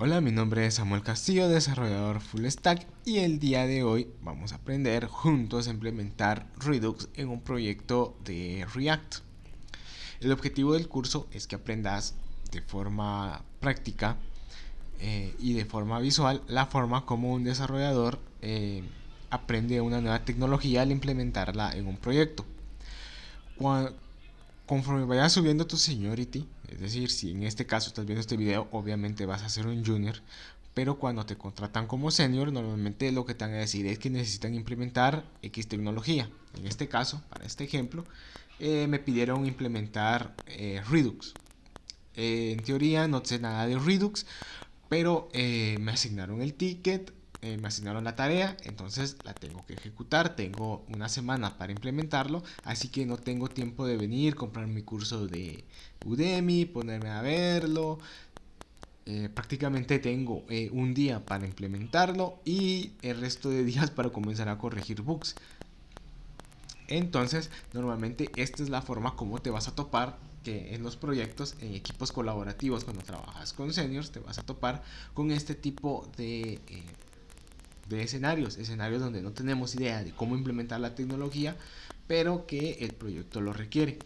Hola, mi nombre es Samuel Castillo, desarrollador Full Stack, y el día de hoy vamos a aprender juntos a implementar Redux en un proyecto de React. El objetivo del curso es que aprendas de forma práctica y de forma visual la forma como un desarrollador aprende una nueva tecnología al implementarla en un proyecto. Conforme vayas subiendo tu seniority, es decir, si en este caso estás viendo este video, obviamente vas a ser un junior, pero cuando te contratan como senior, normalmente lo que te van a decir es que necesitan implementar X tecnología. En este caso, para este ejemplo, me pidieron implementar Redux. En teoría no sé nada de Redux, pero me asignaron el ticket, me asignaron la tarea, entonces la tengo que ejecutar. Tengo una semana para implementarlo, así que no tengo tiempo de venir, comprar mi curso de Udemy, ponerme a verlo. Prácticamente tengo un día para implementarlo y el resto de días para comenzar a corregir bugs. Entonces, normalmente esta es la forma como te vas a topar que en los proyectos, en equipos colaborativos, cuando trabajas con seniors, te vas a topar con este tipo de escenarios donde no tenemos idea de cómo implementar la tecnología, pero que el proyecto lo requiere.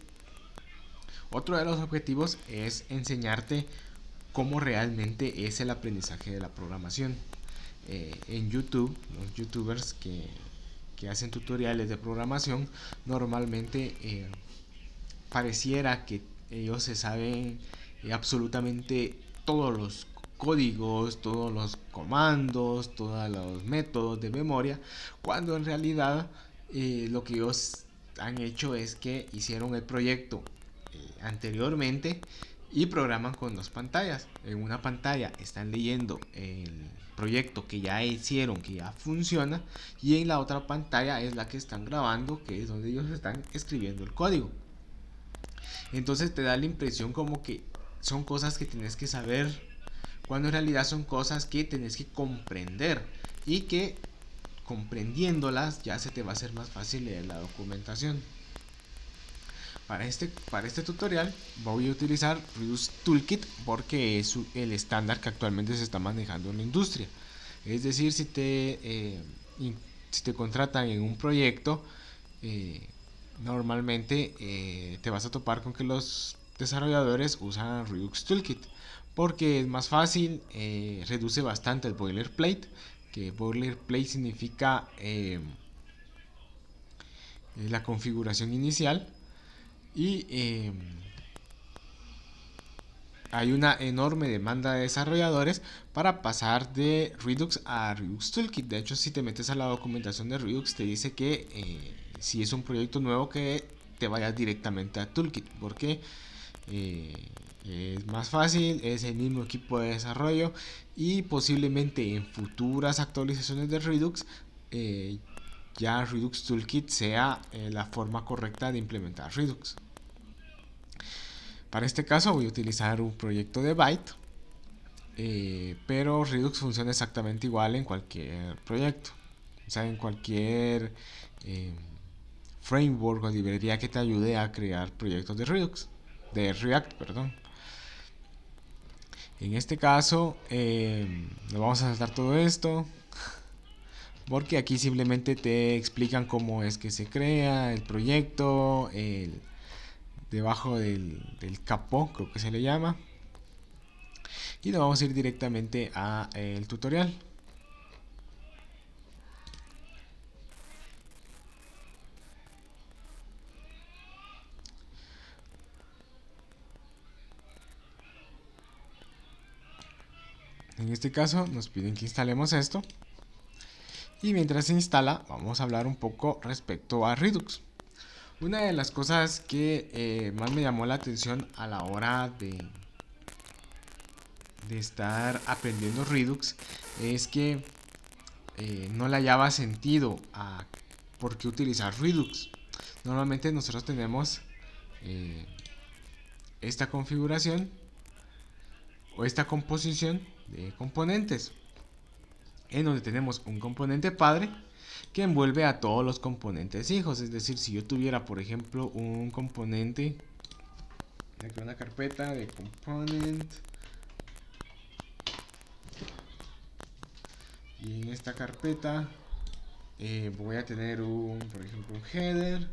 Otro de los objetivos es enseñarte cómo realmente es el aprendizaje de la programación. En YouTube, los youtubers que hacen tutoriales de programación, normalmente pareciera que ellos se saben absolutamente todos los códigos, todos los comandos, todos los métodos de memoria, cuando en realidad lo que ellos han hecho es que hicieron el proyecto anteriormente y programan con dos pantallas. En una pantalla están leyendo el proyecto que ya hicieron, que ya funciona, y en la otra pantalla es la que están grabando, que es donde ellos están escribiendo el código. Entonces te da la impresión como que son cosas que tienes que saber, cuando en realidad son cosas que tienes que comprender y que comprendiéndolas ya se te va a hacer más fácil leer la documentación. Para este tutorial voy a utilizar Redux Toolkit porque es el estándar que actualmente se está manejando en la industria. Es decir, si te contratan en un proyecto, eh, normalmente te vas a topar con que los desarrolladores usan Redux Toolkit porque es más fácil, reduce bastante el boilerplate, que boilerplate significa la configuración inicial, y hay una enorme demanda de desarrolladores para pasar de Redux a Redux Toolkit. De hecho, si te metes a la documentación de Redux, te dice que si es un proyecto nuevo, que te vayas directamente a Toolkit, porque es más fácil, es el mismo equipo de desarrollo, y posiblemente en futuras actualizaciones de Redux ya Redux Toolkit sea la forma correcta de implementar Redux. Para este caso voy a utilizar un proyecto de Byte, pero Redux funciona exactamente igual en cualquier proyecto, o sea, en cualquier eh, framework o librería que te ayude a crear proyectos de Redux, de React, perdón. En este caso, nos vamos a saltar todo esto, porque aquí simplemente te explican cómo es que se crea el proyecto, debajo del capó, creo que se le llama. Y nos vamos a ir directamente a el tutorial. En este caso nos piden que instalemos esto, y mientras se instala vamos a hablar un poco respecto a Redux. Una de las cosas que más me llamó la atención a la hora de estar aprendiendo Redux es que no le hallaba sentido a por qué utilizar Redux. Normalmente nosotros tenemos eh, esta configuración o esta composición de componentes, en donde tenemos un componente padre que envuelve a todos los componentes hijos. Es decir, si yo tuviera, por ejemplo, un componente, aquí una carpeta de component Y en esta carpeta voy a tener por ejemplo, un header.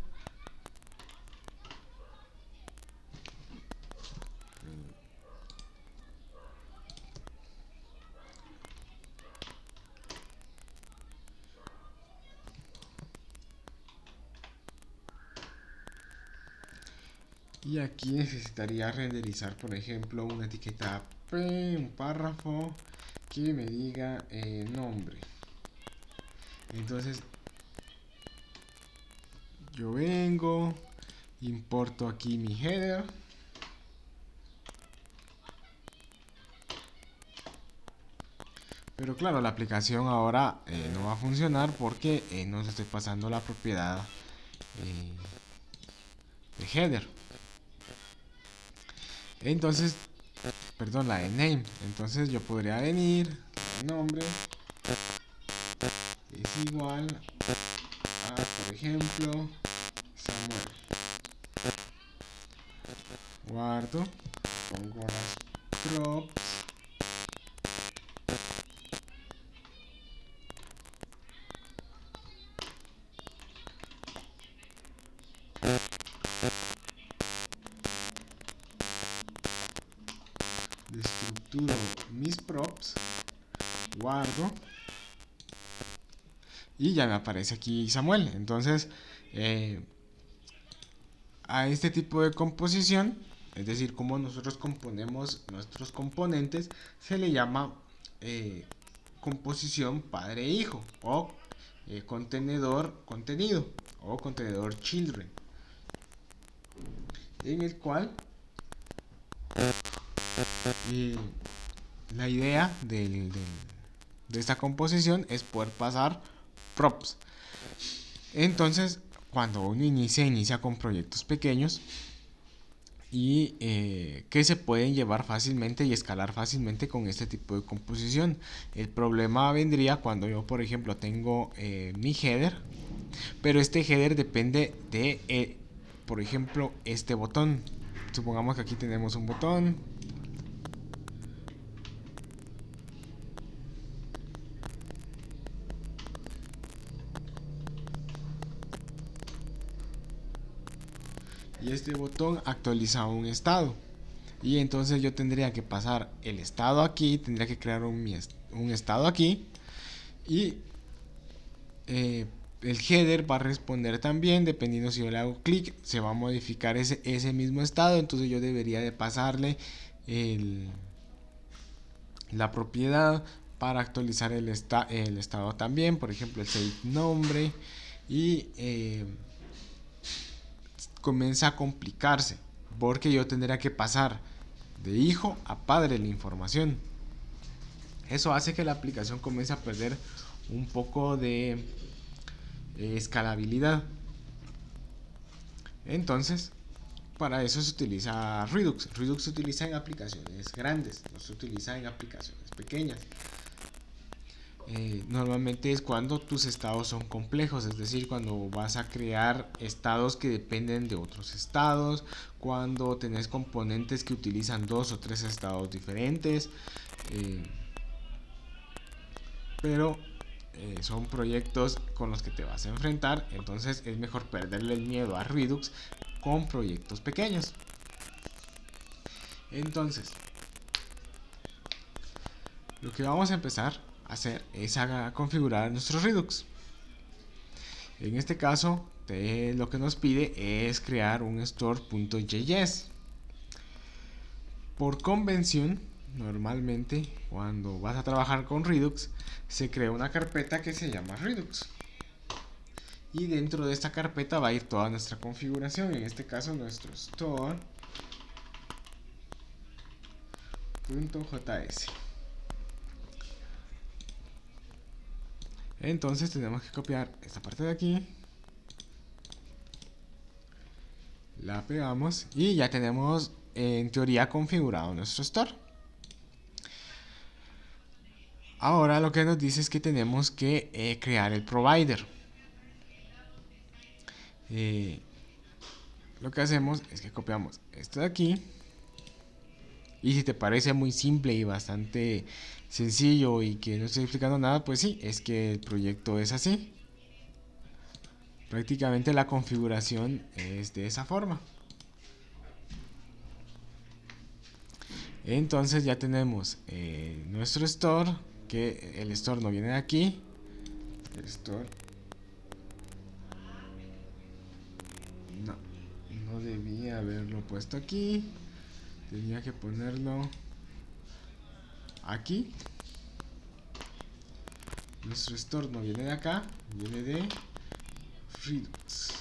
Y aquí necesitaría renderizar, por ejemplo, una etiqueta P, un párrafo que me diga nombre. Entonces yo vengo, importo aquí mi header. Pero claro, la aplicación ahora no va a funcionar porque no le estoy pasando la propiedad de header. Entonces, perdón, la de name. Entonces yo podría venir, el nombre es igual a, por ejemplo, Samuel. Guardo, pongo las props. Destructuro mis props, guardo y ya me aparece aquí Samuel. Entonces a este tipo de composición, es decir, como nosotros componemos nuestros componentes, se le llama composición padre-hijo o contenedor contenido o contenedor children, en el cual eh, la idea de esta composición es poder pasar props. Entonces, cuando uno inicia con proyectos pequeños y que se pueden llevar fácilmente y escalar fácilmente con este tipo de composición. El problema vendría cuando yo, por ejemplo, tengo mi header, pero este header depende de, por ejemplo, este botón. Supongamos que aquí tenemos un botón. Y este botón actualiza un estado. Y entonces yo tendría que pasar el estado aquí, tendría que crear un estado aquí. Y el header va a responder también, dependiendo si yo le hago clic, se va a modificar ese mismo estado. Entonces yo debería de pasarle la propiedad para actualizar el estado también. Por ejemplo, el save nombre. Y comienza a complicarse porque yo tendría que pasar de hijo a padre la información. Eso hace que la aplicación comience a perder un poco de escalabilidad. Entonces, para eso se utiliza Redux. Redux se utiliza en aplicaciones grandes, no se utiliza en aplicaciones pequeñas. Normalmente es cuando tus estados son complejos, es decir, cuando vas a crear estados que dependen de otros estados, cuando tenés componentes que utilizan 2 o 3 estados diferentes, pero son proyectos con los que te vas a enfrentar. Entonces es mejor perderle el miedo a Redux con proyectos pequeños. Entonces, lo que vamos a empezar a hacer es a configurar nuestro Redux. En este caso, lo que nos pide es crear un store.js. Por convención, normalmente cuando vas a trabajar con Redux, se crea una carpeta que se llama Redux. Y dentro de esta carpeta va a ir toda nuestra configuración, en este caso nuestro store.js. Entonces tenemos que copiar esta parte de aquí, la pegamos y ya tenemos en teoría configurado nuestro store. Ahora lo que nos dice es que tenemos que crear el provider. Lo que hacemos es que copiamos esto de aquí Y si te parece muy simple y bastante sencillo y que no estoy explicando nada, pues sí, es que el proyecto es así. Prácticamente la configuración es de esa forma. Entonces ya tenemos nuestro store, que el store no viene de aquí. El store no, no debía haberlo puesto aquí. Tenía que ponerlo aquí. Nuestro store no viene de acá, viene de Redux.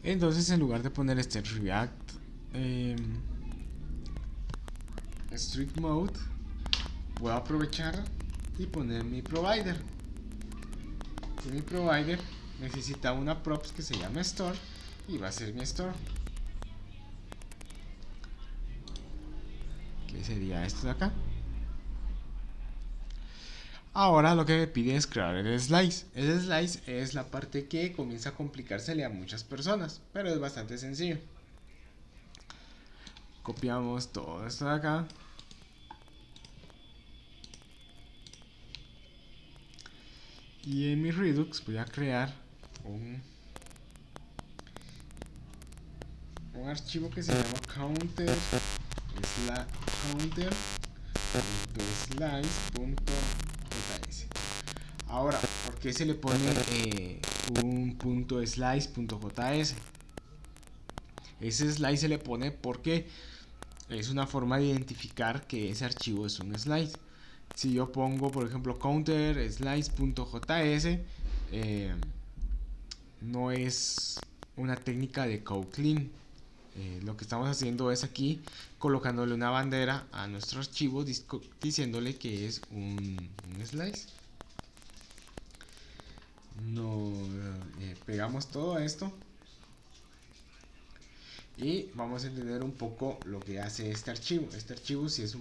Entonces, en lugar de poner este React Strict Mode, puedo aprovechar y poner mi provider. Y mi provider necesita una props que se llama store y va a ser mi store. ¿Qué sería esto de acá? Ahora lo que me pide es crear el slice. El slice es la parte que comienza a complicársele a muchas personas, pero es bastante sencillo. Copiamos todo esto de acá. Y en mi Redux voy a crear un archivo que se llama counter.slice.js. Ahora, ¿por qué se le pone un .slice.js? Ese slice se le pone porque es una forma de identificar que ese archivo es un slice. Si yo pongo, por ejemplo, counter slice.js, no es una técnica de code clean. Lo que estamos haciendo es aquí colocándole una bandera a nuestro archivo diciéndole que es un slice. Pegamos todo esto y vamos a entender un poco lo que hace este archivo. Este archivo, si es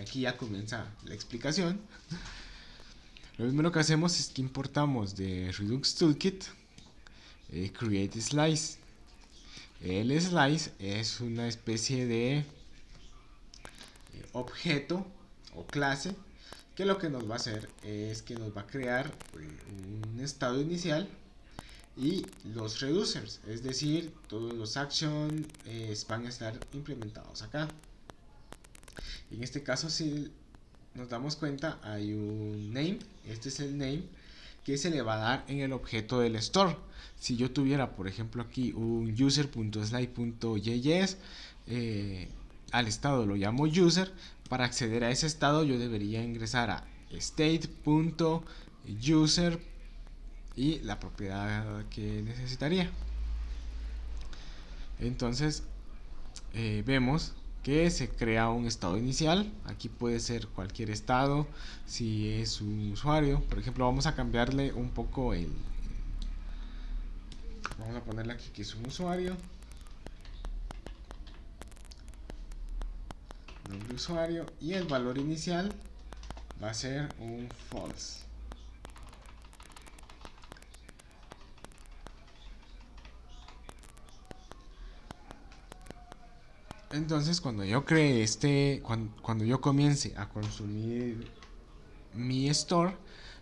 aquí ya comienza la explicación. Lo primero que hacemos es que importamos de Redux Toolkit create slice. El slice es una especie de objeto o clase que lo que nos va a hacer es que nos va a crear un estado inicial y los reducers, es decir, todos los actions van a estar implementados acá. En este caso, si nos damos cuenta, hay un name, este es el name que se le va a dar en el objeto del store. Si yo tuviera, por ejemplo, aquí un user.slide.js, al estado lo llamo user. Para acceder a ese estado yo debería ingresar a state.user y la propiedad que necesitaría. Entonces vemos que se crea un estado inicial. Aquí puede ser cualquier estado. Si es un usuario, por ejemplo, vamos a cambiarle un poco vamos a ponerle aquí que es un usuario, nombre usuario, y el valor inicial va a ser un false. Entonces, cuando yo cree cuando yo comience a consumir mi store,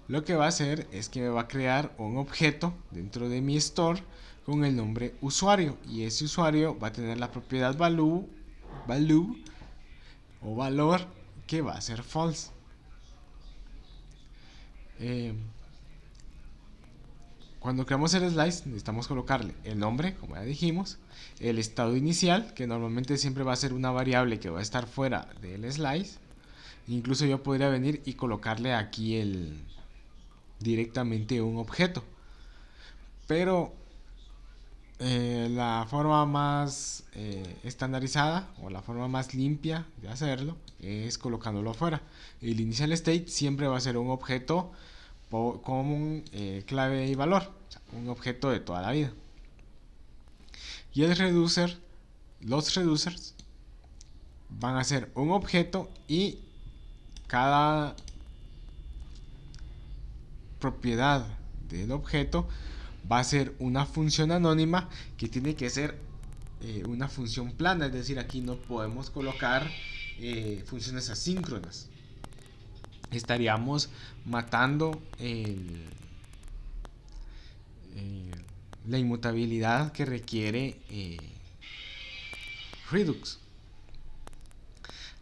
lo que va a hacer es que me va a crear un objeto dentro de mi store con el nombre usuario, y ese usuario va a tener la propiedad value o valor que va a ser false. Cuando creamos el slice necesitamos colocarle el nombre, como ya dijimos, el estado inicial, que normalmente siempre va a ser una variable que va a estar fuera del slice. Incluso yo podría venir y colocarle aquí directamente un objeto, pero la forma más estandarizada o la forma más limpia de hacerlo es colocándolo afuera. El initial state siempre va a ser un objeto común, clave y valor, o sea, un objeto de toda la vida. Y el reducer, los reducers van a ser un objeto y cada propiedad del objeto va a ser una función anónima que tiene que ser una función plana, es decir, aquí no podemos colocar funciones asíncronas. Estaríamos matando la inmutabilidad que requiere Redux.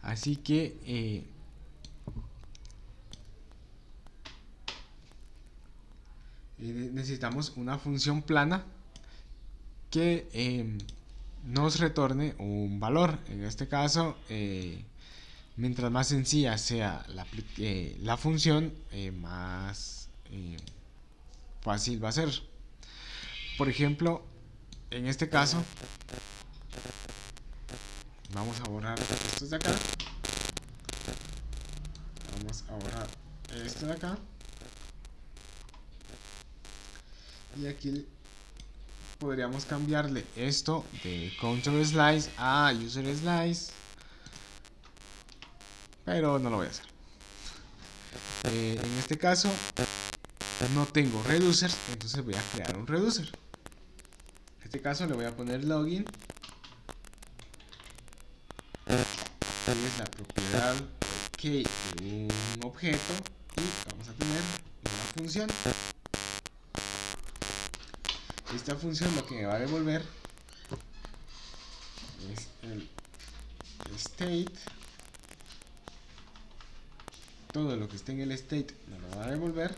Así que necesitamos una función plana que nos retorne un valor. En este caso, mientras más sencilla sea la función, más fácil va a ser. Por ejemplo, en este caso, vamos a borrar estos de acá. Vamos a borrar esto de acá. Y aquí podríamos cambiarle esto de counter slice a user slice, pero no lo voy a hacer. En este caso no tengo reducers, entonces voy a crear un reducer. En este caso le voy a poner login, que es la propiedad key de un objeto, y vamos a tener una función. Esta función lo que me va a devolver es el state. Todo lo que esté en el state me lo va a devolver.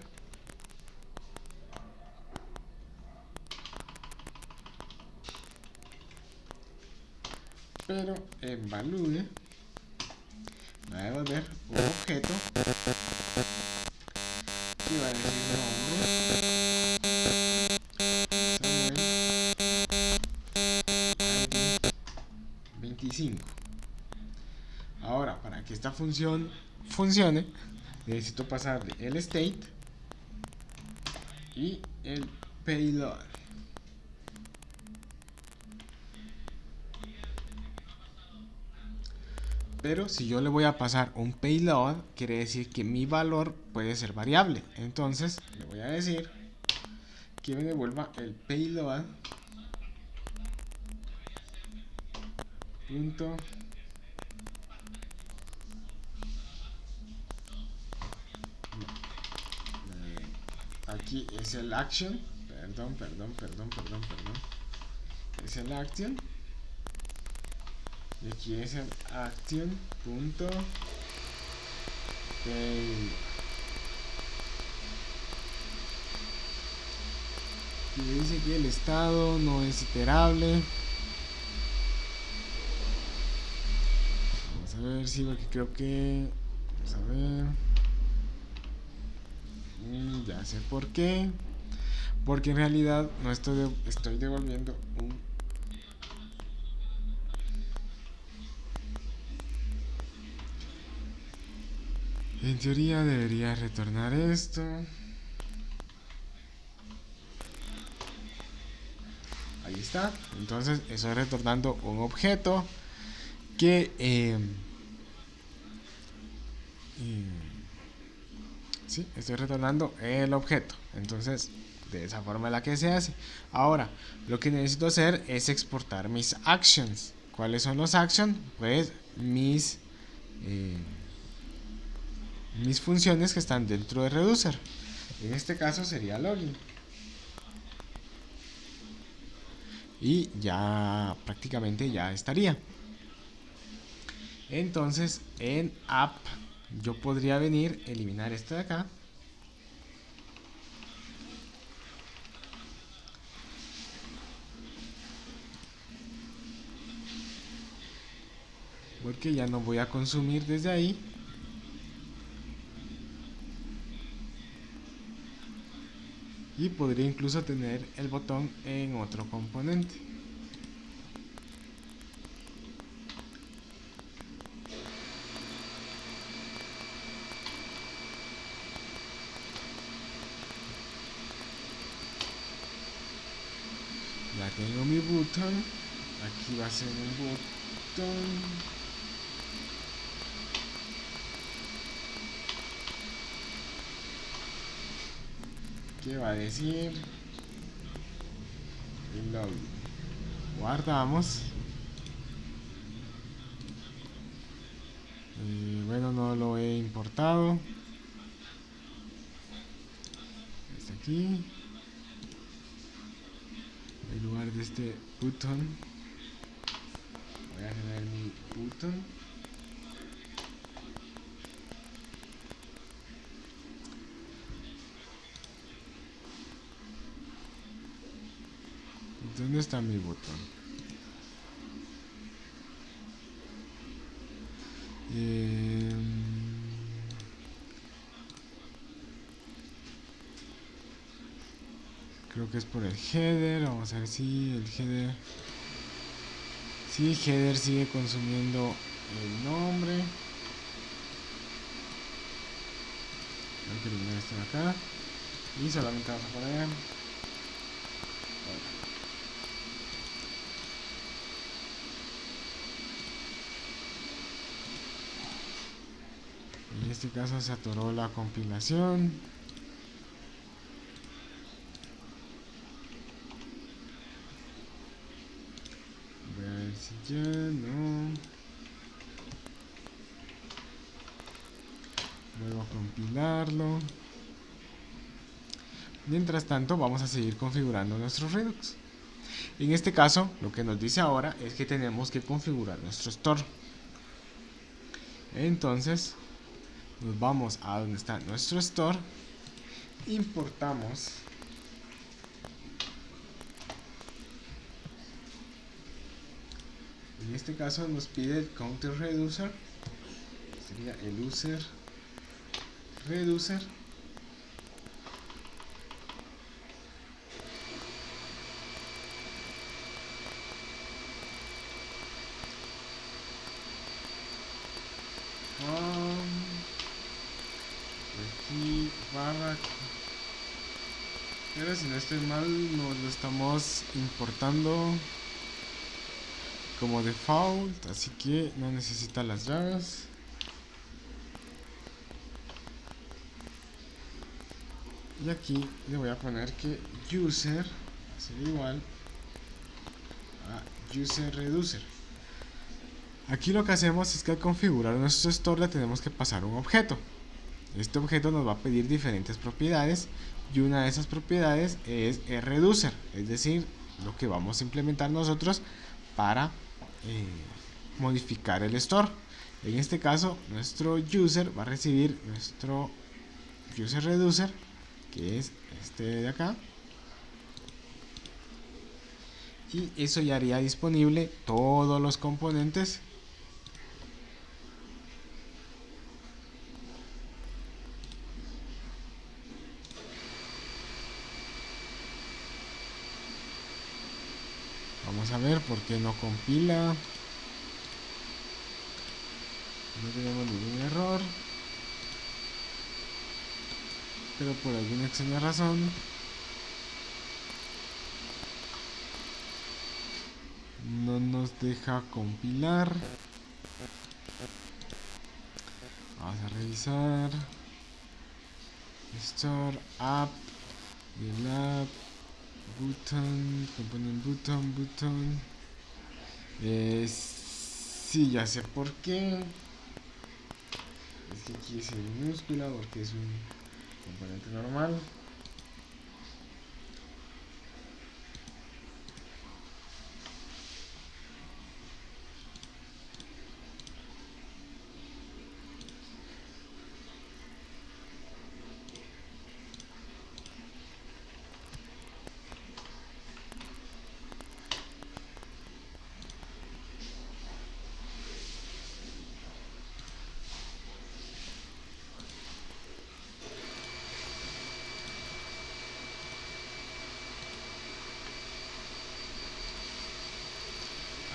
Pero en value va a devolver un objeto que va a decir nombre, 25. Ahora, para que esta función funcione, necesito pasarle el state y el payload. Pero si yo le voy a pasar un payload, quiere decir que mi valor puede ser variable. Entonces le voy a decir que me devuelva el payload punto aquí es el action, perdón, es el action, y aquí es el action punto payload, y dice que el estado no es iterable. Vamos a ver si, porque creo que, vamos a ver, ya sé por qué, porque en realidad no estoy devolviendo un en teoría debería retornar esto. Ahí está. Entonces estoy retornando un objeto que sí, estoy retornando el objeto. Entonces de esa forma es la que se hace. Ahora lo que necesito hacer es exportar mis actions. ¿Cuáles son los actions? Pues mis funciones que están dentro de reducer. En este caso sería login. Y ya prácticamente ya estaría. Entonces en app yo podría venir, eliminar esto de acá, porque ya no voy a consumir desde ahí. Y podría incluso tener el botón en otro componente. Ya tengo mi botón. Aquí va a ser un botón. que va a decir login. Guardamos. Bueno, no lo he importado. Está aquí. En lugar de este button, voy a generar mi button. ¿Dónde está mi botón? Creo que es por el header. Vamos a ver si el header. Sí, header sigue consumiendo el nombre. Tengo que eliminar esto de acá. Y solamente vamos a poner. En este caso se atoró la compilación. Voy a ver si ya no. Vuelvo a compilarlo. Mientras tanto vamos a seguir configurando nuestro Redux. En este caso lo que nos dice ahora es que tenemos que configurar nuestro store. Entonces nos vamos a donde está nuestro store, importamos en este caso nos pide el counter reducer, sería el user reducer. Aquí barra, pero si no estoy mal nos lo estamos importando como default, así que no necesita las llaves. Y aquí le voy a poner que user va a ser igual a user reducer. Aquí lo que hacemos es que al configurar nuestro store le tenemos que pasar un objeto. Este objeto nos va a pedir diferentes propiedades y una de esas propiedades es el reducer, es decir, lo que vamos a implementar nosotros para modificar el store. En este caso nuestro user va a recibir nuestro user reducer, que es este de acá, y eso ya haría disponible todos los componentes Vamos a ver por qué no compila. No tenemos ningún error, pero por alguna extraña razón no nos deja compilar. Vamos a revisar store app del app button component button. Sí, ya sé por qué. Es que aquí es en minúscula porque es un componente normal.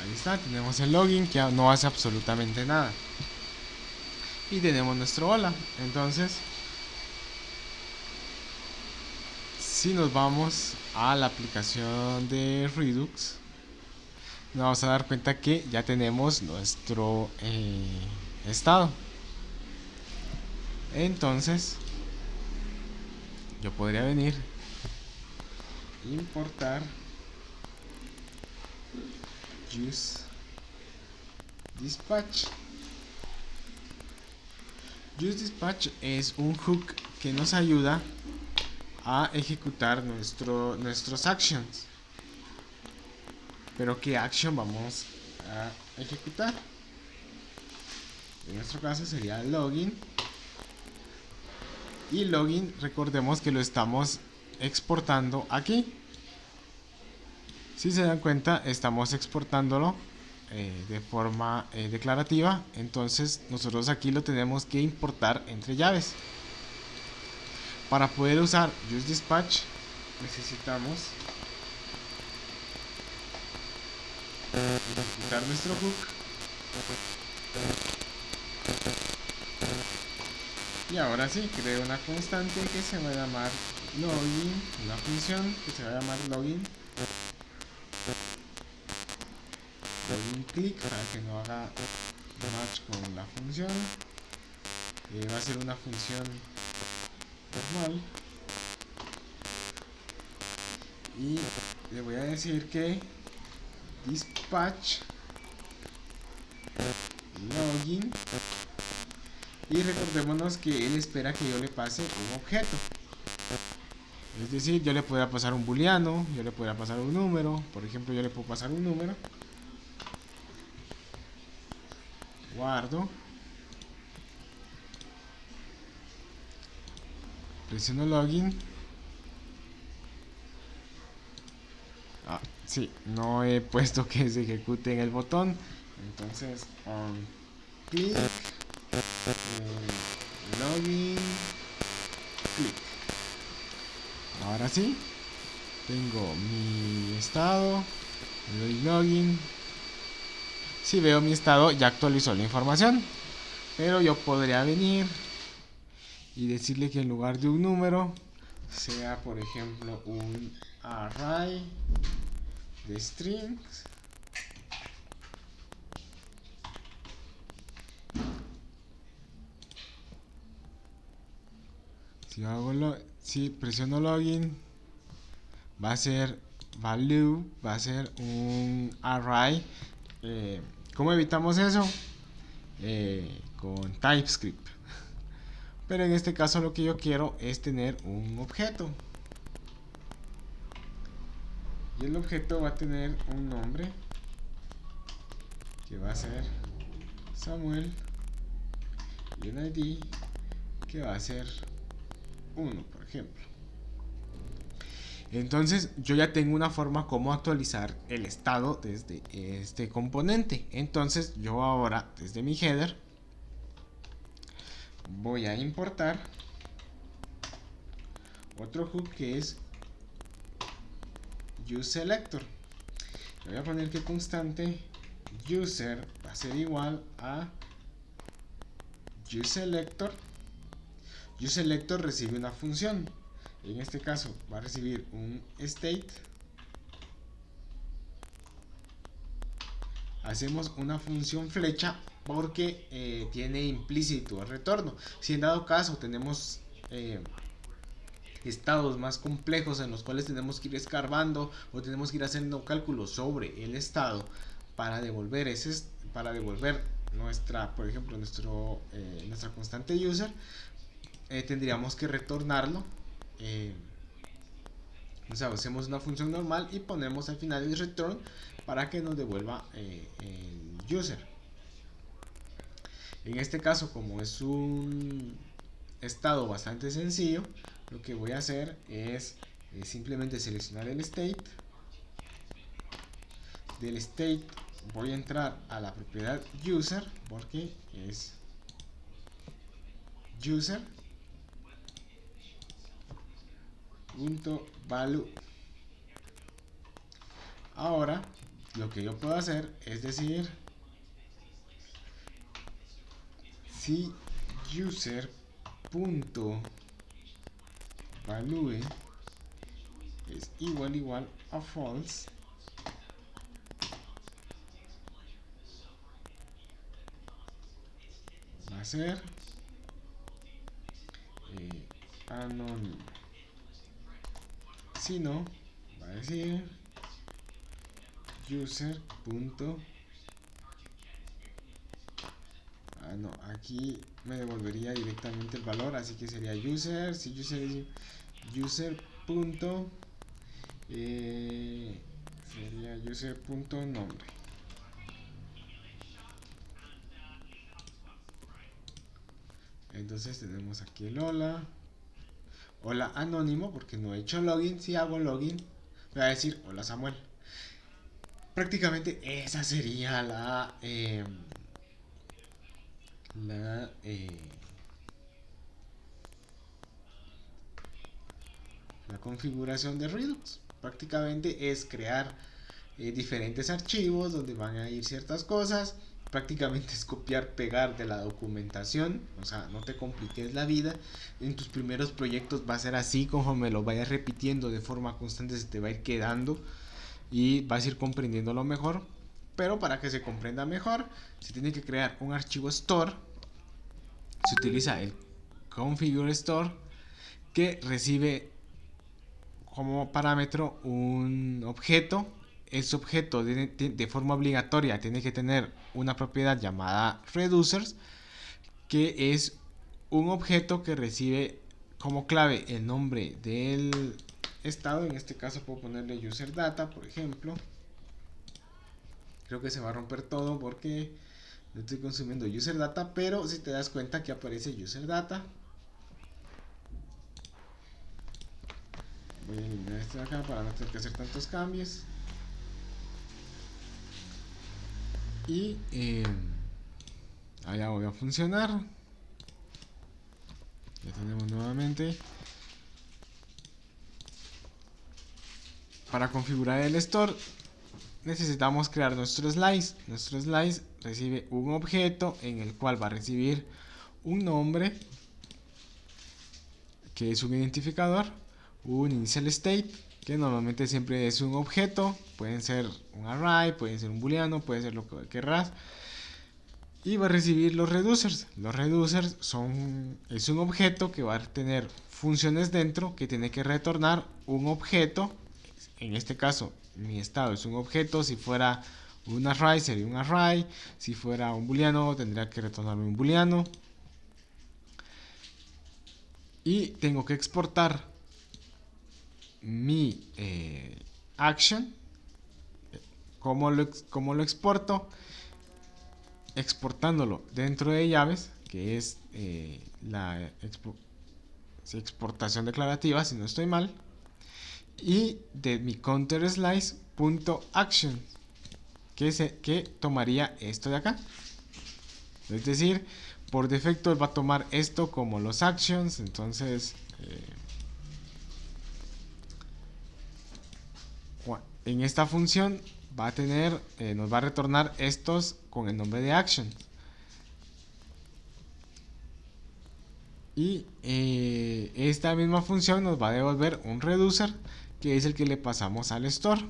Ahí está, tenemos el login que no hace absolutamente nada. Y tenemos nuestro hola. Entonces, si nos vamos a la aplicación de Redux, nos vamos a dar cuenta que ya tenemos nuestro estado. Entonces, yo podría venir importar use dispatch. Use dispatch es un hook que nos ayuda a ejecutar nuestros actions. Pero ¿qué action vamos a ejecutar? En nuestro caso sería login. Y login, recordemos que lo estamos exportando aquí. Si se dan cuenta, estamos exportándolo de forma declarativa. Entonces nosotros aquí lo tenemos que importar entre llaves. Para poder usar useDispatch necesitamos ejecutar nuestro hook. Y ahora sí, creo una constante que se va a llamar login, una función que se va a llamar login click para que no haga match con la función. Va a ser una función normal. Y le voy a decir que dispatch login. Y recordémonos que él espera que yo le pase un objeto. Es decir, yo le podría pasar un booleano, yo le podría pasar un número. Por ejemplo, yo le puedo pasar un número. Guardo. Presiono login. Sí, no he puesto que se ejecute en el botón. Entonces, on click, login, click. Ahora sí, tengo mi estado, le doy login. Si veo mi estado, ya actualizó la información. Pero yo podría venir y decirle que en lugar de un número sea, por ejemplo, un array de strings. Si presiono login, va a ser value, va a ser un array. ¿Cómo evitamos eso? Con TypeScript. Pero en este caso lo que yo quiero es tener un objeto. Y el objeto va a tener un nombre que va a ser Samuel y un ID que va a ser 1, por ejemplo. Entonces yo ya tengo una forma como actualizar el estado desde este componente. Entonces yo ahora desde mi header voy a importar otro hook que es useSelector. Le voy a poner que constante user va a ser igual a useSelector. useSelector recibe una función. En este caso va a recibir un state. Hacemos una función flecha porque tiene implícito el retorno. Si en dado caso tenemos estados más complejos en los cuales tenemos que ir escarbando o tenemos que ir haciendo cálculos sobre el estado para devolver nuestra, por ejemplo, nuestra constante user, tendríamos que retornarlo. O sea, hacemos una función normal y ponemos al final el return para que nos devuelva el user. En este caso, como es un estado bastante sencillo, lo que voy a hacer es simplemente seleccionar el state. Del state voy a entrar a la propiedad user porque es user .value. Ahora lo que yo puedo hacer es decir si user.value es igual a false, va a ser anónimo. Si no, va a decir user. No, aquí me devolvería directamente el valor, así que sería user. Si user es user punto, sería user punto nombre. Entonces tenemos aquí el hola anónimo, porque no he hecho login. Si hago login voy a decir hola Samuel. Prácticamente esa sería la la configuración de Redux. Prácticamente es crear diferentes archivos donde van a ir ciertas cosas. Prácticamente es copiar, pegar de la documentación. O sea, no te compliques la vida. En tus primeros proyectos va a ser así. Conforme lo vayas repitiendo de forma constante se te va a ir quedando y vas a ir comprendiendo lo mejor. Pero para que se comprenda mejor, se tiene que crear un archivo store. Se utiliza el configure store, que recibe como parámetro un objeto. Ese objeto de forma obligatoria tiene que tener una propiedad llamada reducers, que es un objeto que recibe como clave el nombre del estado. En este caso puedo ponerle user data, por ejemplo. Creo que se va a romper todo porque no estoy consumiendo user data, pero si te das cuenta que aparece user data. Voy a eliminar esto de acá para no tener que hacer tantos cambios. Y allá voy a funcionar. Ya tenemos nuevamente. Para configurar el store necesitamos crear nuestro slice. Nuestro slice recibe un objeto en el cual va a recibir un nombre, que es un identificador, un initial state, que normalmente siempre es un objeto. Pueden ser un array, pueden ser un booleano, puede ser lo que querrás. Y va a recibir los reducers. Los reducers es un objeto que va a tener funciones dentro, que tiene que retornar un objeto. En este caso, mi estado es un objeto. Si fuera un array, sería un array. Si fuera un booleano, tendría que retornar un booleano. Y tengo que exportar mi action. ¿Cómo lo exporto? Exportándolo dentro de llaves, que es la exportación declarativa, si no estoy mal, y de mi counter slice.action, que tomaría esto de acá. Es decir, por defecto él va a tomar esto como los actions. Entonces en esta función va a tener, nos va a retornar estos con el nombre de action. Y esta misma función nos va a devolver un reducer, que es el que le pasamos al store.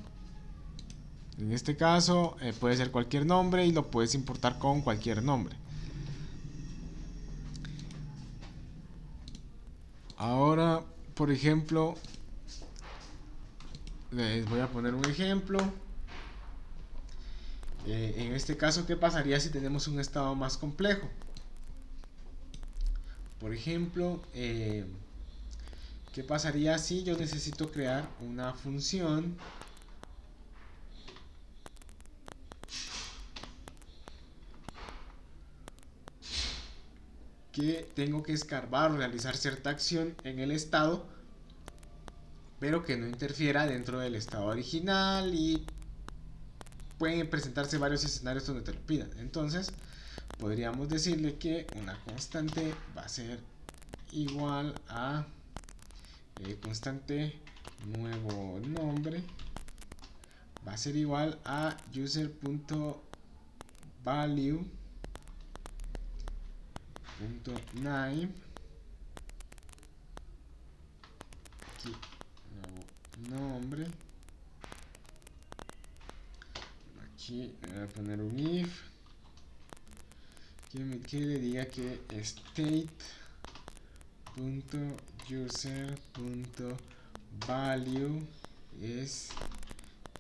En este caso puede ser cualquier nombre y lo puedes importar con cualquier nombre. Ahora, por ejemplo, les voy a poner un ejemplo. En este caso, ¿qué pasaría si tenemos un estado más complejo? Por ejemplo, ¿qué pasaría si yo necesito crear una función que tengo que escarbar o realizar cierta acción en el estado, pero que no interfiera dentro del estado original? Y pueden presentarse varios escenarios donde te lo pidan. Entonces podríamos decirle que una constante va a ser igual a constante nuevo nombre, va a ser igual a user.value.name. Aquí nuevo nombre. Aquí le voy a poner un if que le diga que state.user.value es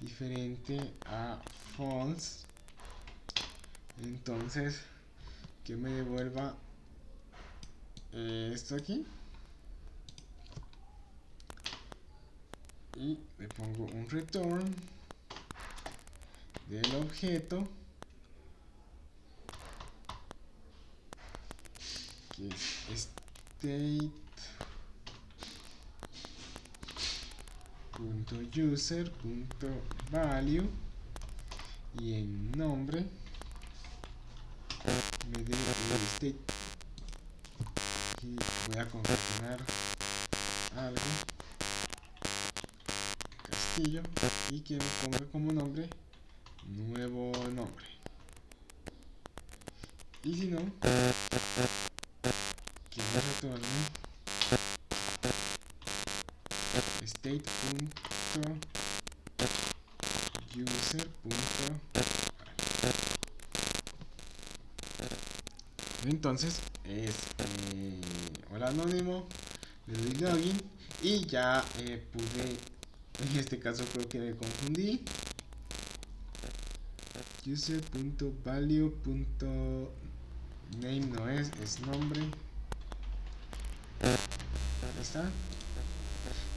diferente a false, entonces que me devuelva esto aquí y le pongo un return del objeto que es state.user.value y en nombre me dé el state. Aquí voy a concatenar algo, castillo, y que me ponga como nombre nuevo nombre, y si no que me retorne state.user.value. Entonces hola anónimo, le doy login y ya pude, en este caso creo que me confundí, user.value.name no es nombre, ahí está.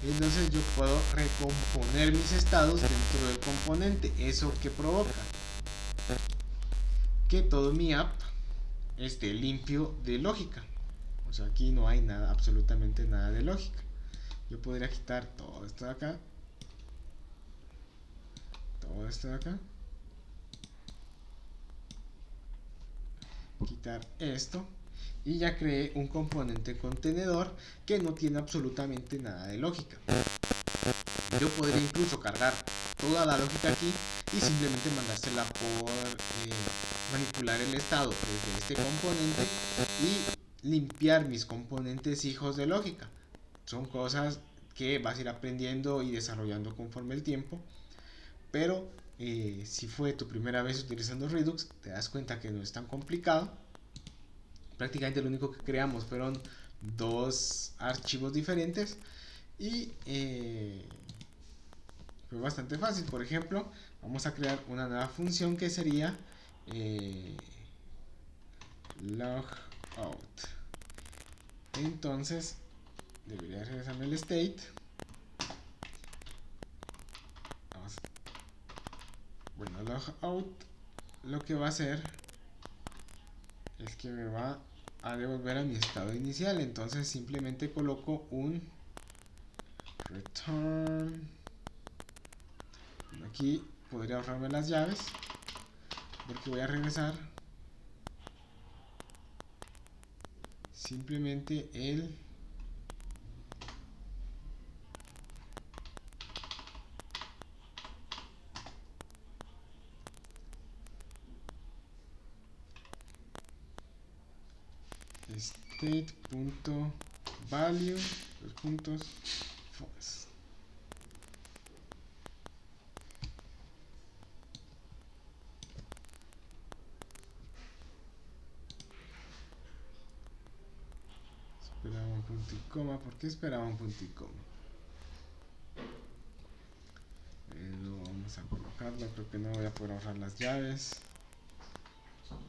Entonces yo puedo recomponer mis estados dentro del componente. ¿Eso que provoca? Que todo mi app esté limpio de lógica. O sea, aquí no hay nada, absolutamente nada de lógica. Yo podría quitar todo esto de acá, todo esto de acá, quitar esto, y ya creé un componente contenedor que no tiene absolutamente nada de lógica. Yo podría incluso cargar toda la lógica aquí y simplemente mandársela por manipular el estado desde este componente y limpiar mis componentes hijos de lógica. Son cosas que vas a ir aprendiendo y desarrollando conforme el tiempo, pero si fue tu primera vez utilizando Redux, te das cuenta que no es tan complicado. Prácticamente lo único que creamos fueron dos archivos diferentes y fue bastante fácil. Por ejemplo, vamos a crear una nueva función que sería logout. Entonces debería regresarme el state. Bueno, logout lo que va a hacer es que me va a devolver a mi estado inicial. Entonces simplemente coloco un return. Aquí podría ahorrarme las llaves porque voy a regresar simplemente el state.value los puntos false. Esperaba un punto y coma. ¿Por qué esperaba un punto y coma? Vamos a colocarlo. Creo que no voy a poder ahorrar las llaves. Como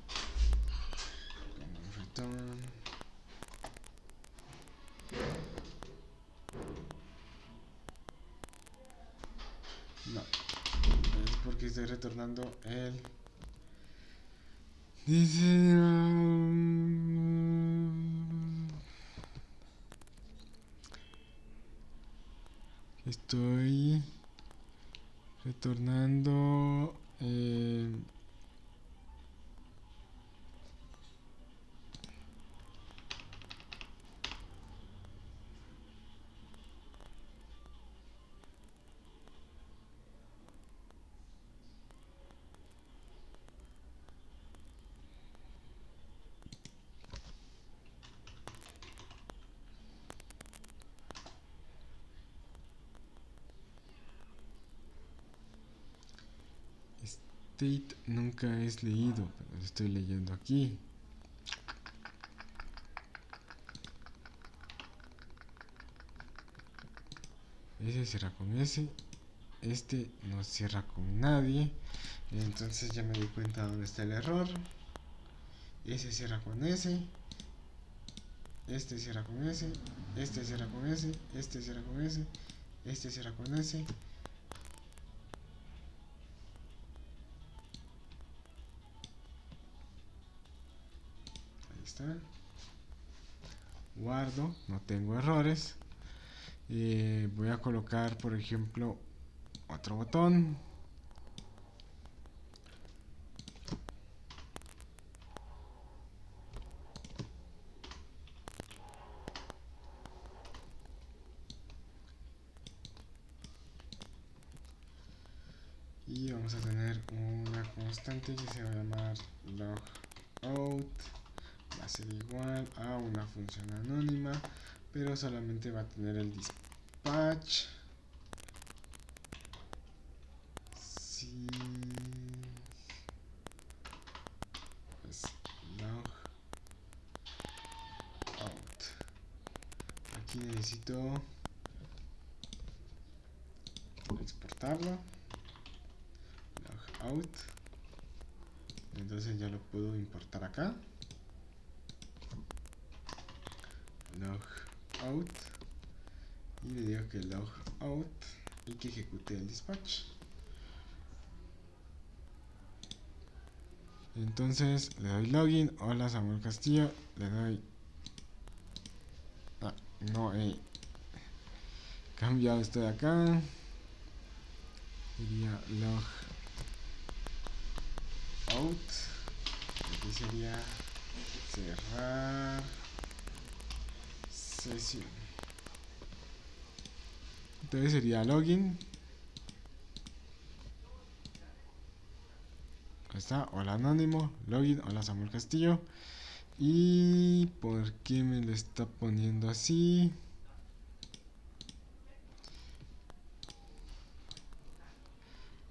return. No, es porque estoy retornando el. Dice. Estoy retornando. State nunca es leído, pero lo estoy leyendo aquí. Ese será con S. este no cierra con nadie. Entonces ya me di cuenta dónde está el error. Ese cierra con ese. Este cierra con ese. Este cierra con ese. Este cierra con ese. Este cierra con ese. Ahí está. Guardo. No tengo errores. Voy a colocar, por ejemplo, otro botón. Y vamos a tener una constante que se va a llamar logout. Va a ser igual a una función anónima, pero solamente va a tener el dispatch. Si es logout. Aquí necesito exportarlo. Logout. Entonces ya lo puedo importar acá. Logout. Y le digo que logout y que ejecute el dispatch. Entonces le doy login. Hola Samuel Castillo. Le doy. No he cambiado esto de acá. Sería logout. Aquí sería cerrar sesión. Entonces sería login. Ahí está, hola anónimo, login, hola Samuel Castillo. ¿Y por qué me lo está poniendo así?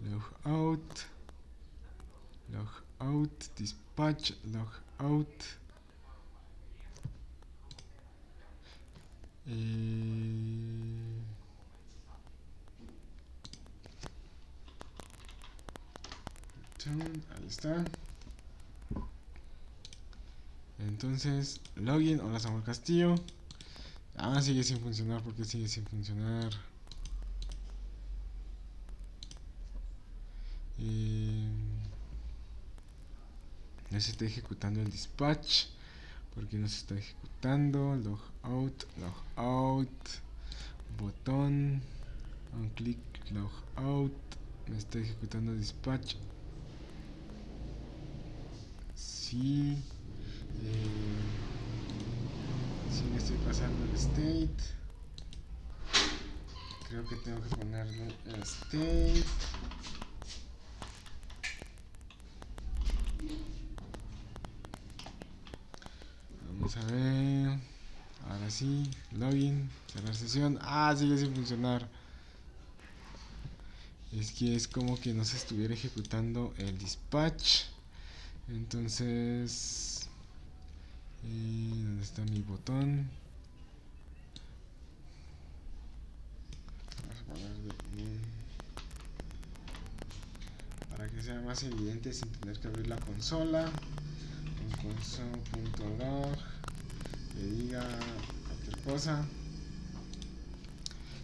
Logout, logout, dispatch, logout. Ahí está. Entonces, login, hola Samuel Castillo. Sigue sin funcionar. ¿Por qué sigue sin funcionar? No se está ejecutando el dispatch. ¿Por qué no se está ejecutando? Logout, logout. Botón. Un clic, logout. Me está ejecutando dispatch. Sí. Sí, me estoy pasando el state. Creo que tengo que ponerle el state. Vamos a ver. Ahora sí, login, cerrar sesión. Sigue sin funcionar. Es que es como que no se estuviera ejecutando el dispatch. Entonces, ¿dónde está mi botón? Vamos a ponerle para que sea más evidente sin tener que abrir la consola. En console.log le diga cualquier cosa.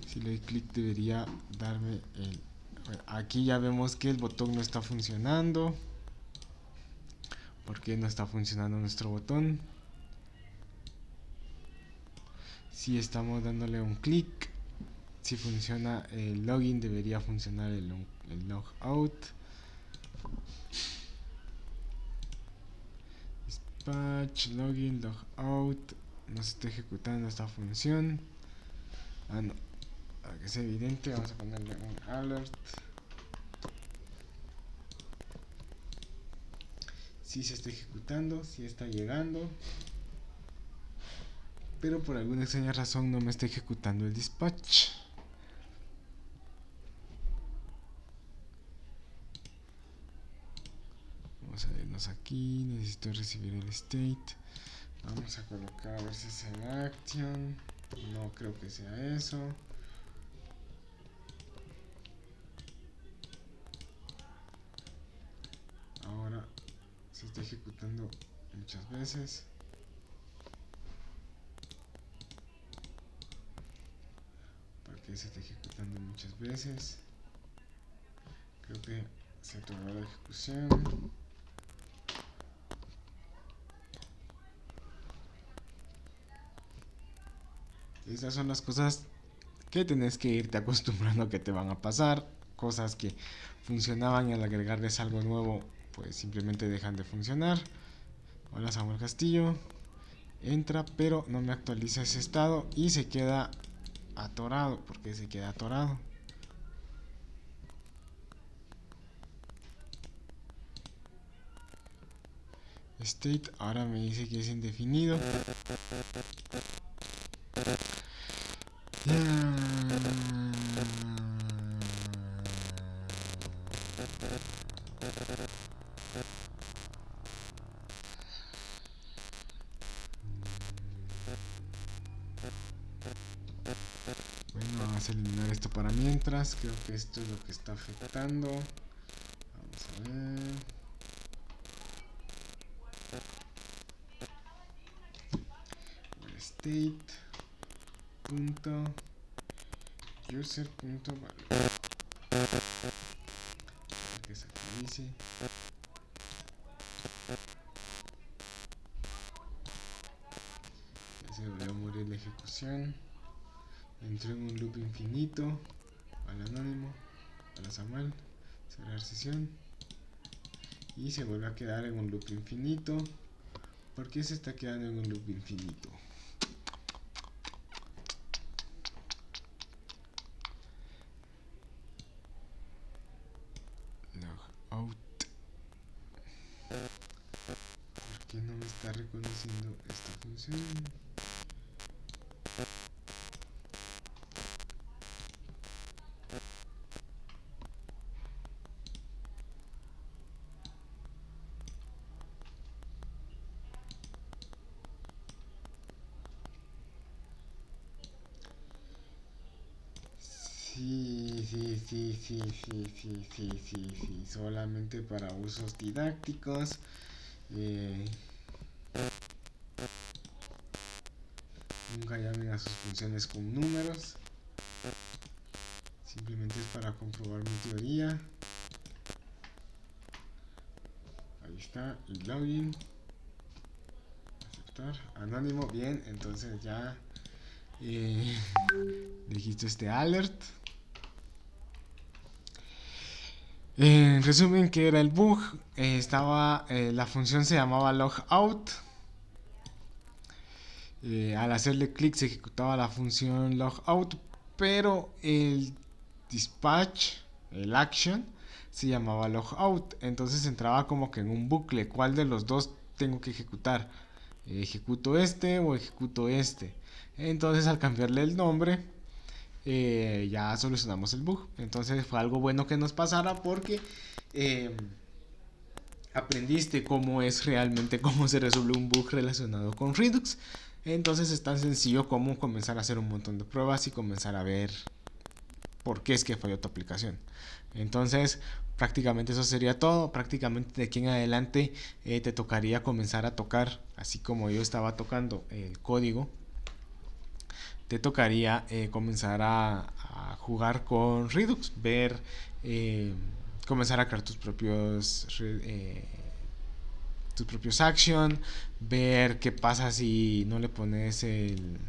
Si le doy clic debería darme el... Aquí ya vemos que el botón no está funcionando. ¿Por qué no está funcionando nuestro botón? Si estamos dándole un clic, si funciona el login, debería funcionar el logout. Dispatch, login, logout. No se está ejecutando esta función. No. Para que sea evidente, vamos a ponerle un alert. Si se está ejecutando, si está llegando. Pero por alguna extraña razón no me está ejecutando el dispatch. Vamos a irnos aquí. Necesito recibir el state. Vamos a colocar a ver si es el action. No creo que sea eso. se está ejecutando muchas veces. Porque se está ejecutando muchas veces. Creo que se atoró la ejecución. Esas son las cosas que tenés que irte acostumbrando a que te van a pasar. Cosas que funcionaban y al agregarles algo nuevo pues simplemente dejan de funcionar. Hola Samuel Castillo. Entra pero no me actualiza ese estado y se queda atorado. ¿Por qué se queda atorado? State ahora me dice que es indefinido. Bueno, vamos a eliminar esto para mientras. Creo que esto es lo que está afectando. Vamos a ver. State punto user punto value. Que se actualice. Ya se volvió a morir la ejecución. Entró en un loop infinito. Al anónimo. A la Samuel. Cerrar sesión. Y se vuelve a quedar en un loop infinito. ¿Por qué se está quedando en un loop infinito? Logout. ¿Por qué no me está reconociendo esta función? Sí, solamente para usos didácticos. Nunca llamen a sus funciones con números. Simplemente es para comprobar mi teoría. Ahí está, y login. Aceptar, anónimo, bien, entonces ya dijiste este alert. En resumen, ¿qué era el bug? La función se llamaba logout. Al hacerle clic se ejecutaba la función logout, pero el dispatch, el action, se llamaba logout. Entonces entraba como que en un bucle. ¿Cuál de los dos tengo que ejecutar? ¿Ejecuto este o ejecuto este? Entonces al cambiarle el nombre ya solucionamos el bug. Entonces fue algo bueno que nos pasara porque aprendiste cómo es realmente, cómo se resuelve un bug relacionado con Redux. Entonces es tan sencillo como comenzar a hacer un montón de pruebas y comenzar a ver por qué es que falló tu aplicación. Entonces prácticamente eso sería todo. Prácticamente de aquí en adelante te tocaría comenzar a tocar, así como yo estaba tocando el código, te tocaría comenzar a jugar con Redux, ver, comenzar a crear tus propios action, ver qué pasa si no le pones el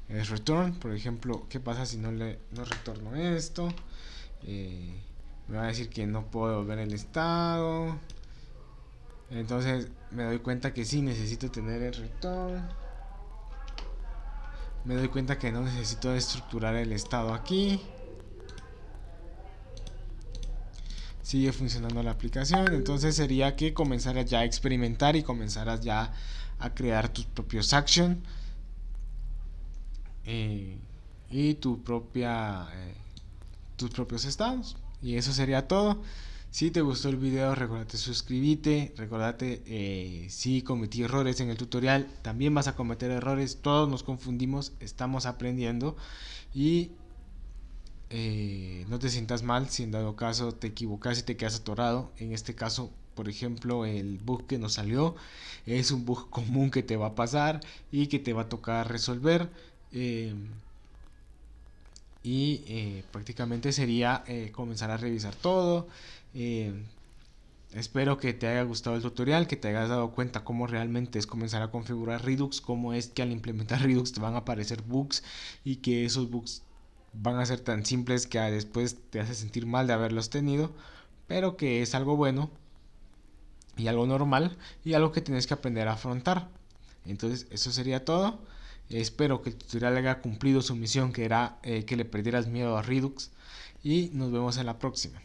return, por ejemplo, qué pasa si no retorno esto. Me va a decir que no puedo ver el estado, entonces me doy cuenta que sí necesito tener el return. Me doy cuenta que no necesito estructurar el estado aquí. Sigue funcionando la aplicación. Entonces sería que comenzaras ya a experimentar y comenzaras ya a crear tus propios actions y tus propios estados. Y eso sería todo. Si te gustó el video, recuérdate suscribirte. Recuérdate, si cometí errores en el tutorial, también vas a cometer errores. Todos nos confundimos, estamos aprendiendo. Y no te sientas mal si en dado caso te equivocas y te quedas atorado. En este caso por ejemplo, el bug que nos salió es un bug común que te va a pasar y que te va a tocar resolver. eh, Prácticamente sería comenzar a revisar todo. eh, Espero que te haya gustado el tutorial, que te hayas dado cuenta cómo realmente es comenzar a configurar Redux, cómo es que al implementar Redux te van a aparecer bugs y que esos bugs van a ser tan simples que después te hace sentir mal de haberlos tenido, pero que es algo bueno y algo normal y algo que tienes que aprender a afrontar. Entonces eso sería todo. Espero que el tutorial haya cumplido su misión, que era que le perdieras miedo a Redux, y nos vemos en la próxima.